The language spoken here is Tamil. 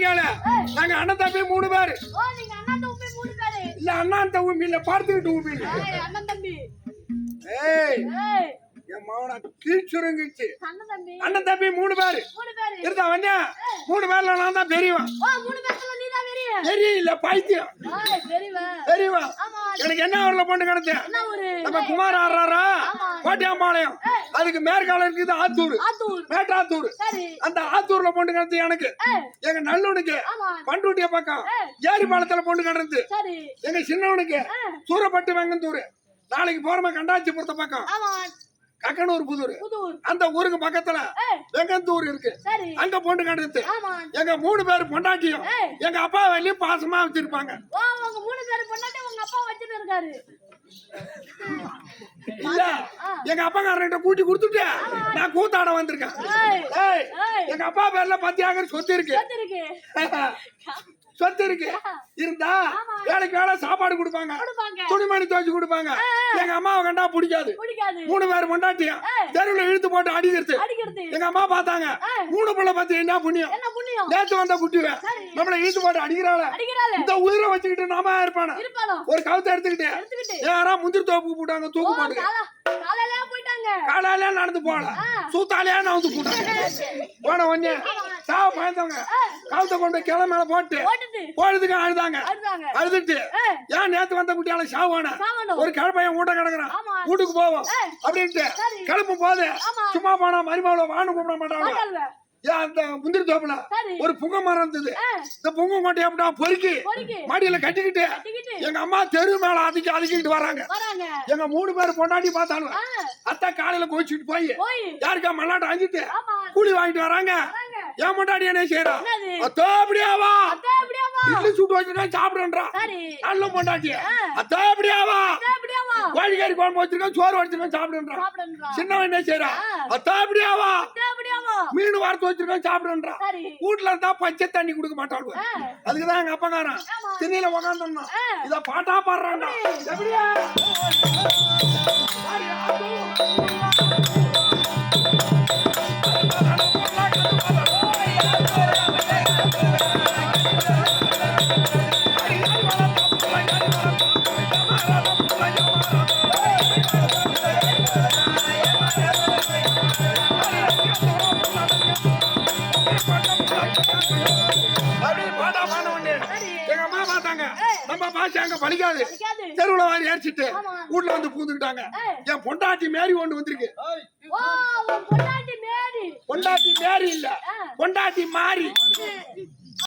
கேளு. நாங்க அண்ணன் தம்பி 3 பேரு. இல்ல அண்ணன் தம்பி இல்ல பார்த்துக்கிட்டு ஊபி. அண்ணன் தம்பி. ஏய் என் மவன கீழ்ச்சுருங்கிச்சு. அண்ணன் தம்பி 3 பேரு. இருந்தா வந்தா 3 பேர்ல நான் தான் பெரியவன். 3 பேர்ல நீ தான் பெரிய இல்ல பைத்தியம். பெரியவன். எனக்கு என்ன ஊர்ல பொண்ணு கிடைச்சேன்? நம்ம குமார் ஆடுறாரா கோட்டியாம்பாளையம். அதுக்கு மேற்கால இருக்குது ஆத்தூர், மேட்டாத்தூர். அந்த ஆத்தூர்ல பொண்ணு கிடைச்சு எனக்கு. எங்க நல்லவனுக்கு பண்ருட்டிய பக்கம் ஏரி பாலத்துல பொண்ணு கிடந்து. எங்க சின்னவனுக்கு சூரப்பட்டு வெங்கந்தூர். நாளைக்கு போறமா கண்டாச்சிபுரத்த பக்கம் கக்கனூர் புதூர். அந்த ஊருக்கு பக்கத்துல வெங்கந்தூர் இருக்கு. அங்க பொண்ணு கிடந்து. எங்க 3 பேர் பொண்டாட்டியும் எங்க அப்பா வெளியே பாசமா வச்சிருப்பாங்க. இல்ல எங்க அப்பாக்காரன் கூட்டி கொடுத்துட்டு நான் கூத்தாட வந்திருக்கேன். எங்க அப்பா பேர்ல 10 ஏக்கர் சொத்து இருக்கு. சொத்து இருக்கு. இருந்தா வேலைக்கு வேலை சாப்பாடு கொடுப்பாங்க, துணிமணி துவைச்சு கொடுப்பாங்க. எங்க அம்மாவை கண்டா பிடிக்காது. 3 பேர் பொண்டாட்டியும் தெருவில் இழுத்து போட்டு அடிக்கிறது. எங்க அம்மா பார்த்தாங்க 3 பிள்ளை பார்த்து என்ன புண்ணியம். நேத்து வந்த குட்டிவேன் நம்மள இழுத்து போட்டு அடிக்கிறாள். இந்த உயிரை வச்சுக்கிட்டு நாம இருப்பான ஒரு கவுத்தை எடுத்துக்கிட்டு யாரா முந்திரி தோப்புக்கு போட்டாங்க. தூக்கு போட்டு காலையில நடந்து போல சூத்தாலையா நடந்து போட்டாங்க. போன உடனே சாவ பயந்தவங்க கவுத்தை கொண்டு கிளை மேல போட்டு போறதுக்கு அழுதாங்க. அழுதுட்டு ஏன் நேத்து வந்த குட்டியால சாவான ஒரு கிழப்பையன் ஊட்ட கிடக்குறான், வீட்டுக்கு போவோம் அப்படின்ட்டு கிளம்பும் போது சும்மா போனா மருமகளை வான்னு கூப்பிட மாட்டாங்க. அந்த முந்திரி தோப்புல ஒரு புங்க மரம் இருந்தது. இந்த புங்க கொட்டையை அப்படின்னா பொறுக்கி மாடியில கட்டிக்கிட்டு எங்க அம்மா தெரு மேல அதிக்கிட்டு வராங்க. எங்க 3 பேர் பொண்டாட்டி பார்த்தாலும் அத்தை காலையில கோச்சிட்டு போய் யாருக்கா மல்லாட்ட அஞ்சிட்டு கூலி வாங்கிட்டு வராங்க. என் பொண்டாட்டி என்ன செய்யறா? அத்தோ அப்படியாவா இட்லி சுட்டு வச்சுட்டா சாப்பிடுன்றா. நல்ல பொண்டாட்டிய அத்தோ அப்படியாவா கோழிக்கறி குழம்பு வச்சிருக்கேன் சோறு வச்சிருக்கேன் சாப்பிடுன்றா. சின்னவன் என்ன செய்யறா? அத்தோ அப்படியாவா மீன் வார்த்து வச்சிருக்கேன் சாப்பிடுன்றா. வீட்டுல இருந்தா பச்சை தண்ணி கொடுக்க மாட்டாள். அதுக்குதான் எங்க அப்பக்காரன் திண்ணில உக்காந்தோம்னா இத பாட்டா பாடுறான்டா. எப்படியா பலிக்காது. தெருவுல வாரி ஏறிச்சிட்டு வீட்டுல வந்து பூந்துக்கிட்டாங்க. என் பொண்டாட்டி மேரி ஒண்ணு வந்திருக்கு. பொண்டாட்டி மேரி இல்ல, பொண்டாட்டி மாறி.